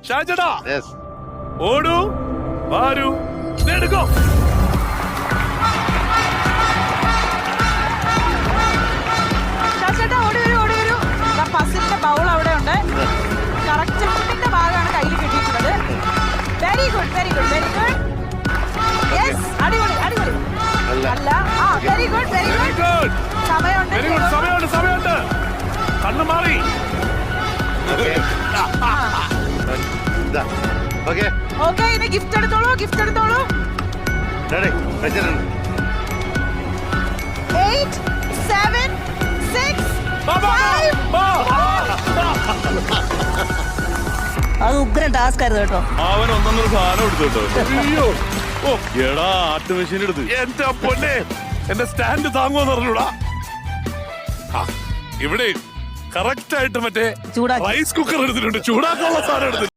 ഷാജടാ Yes. ഓടൂ വാരൂ എടുക്കോ. ചേട്ടാ ഓടി വരൂ. പസിലിന്റെ ബൗൾ അവിടെ ഉണ്ട്. കറക്റ്റ് മുട്ടിന്റെ ഭാഗമാണ് കയ്യിൽ കിട്ടിയിട്ടുള്ളത്. Very good. യെസ്, അടിപൊളി. അല്ല, വെരി ഗുഡ്. സമയമുണ്ട്. കണ്ണു മാറി. Okay. Okay. ഓക്കെ, ഇനി ഗിഫ്റ്റ് എടുത്തോളൂ. Ready? വെച്ചിട്ടുണ്ട്. 8, 7, 6, വാ, വാ, 5. വാ. അത് ഉഗ്രൻ ടാസ്ക് ആയിരുന്നു കേട്ടോ. അവൻ ഒന്നൊന്നൊരു സാധനം എടുത്തോട്ടോ. അയ്യോ, ഓ എടാ ആട്ട് മെഷീൻ എടുത്ത്. എന്റെ പൊന്നെ, എന്റെ സ്റ്റാൻഡ് താങ്ങുമെന്ന് പറഞ്ഞൂടാ. ഇവിടെ കറക്റ്റ് ആയിട്ട് മറ്റേ ചൂടാക്കി. റൈസ് കുക്കർ എടുത്തിട്ടുണ്ട്. ചൂടാക്കാനുള്ള സാധനം എടുത്തിട്ടുണ്ട്.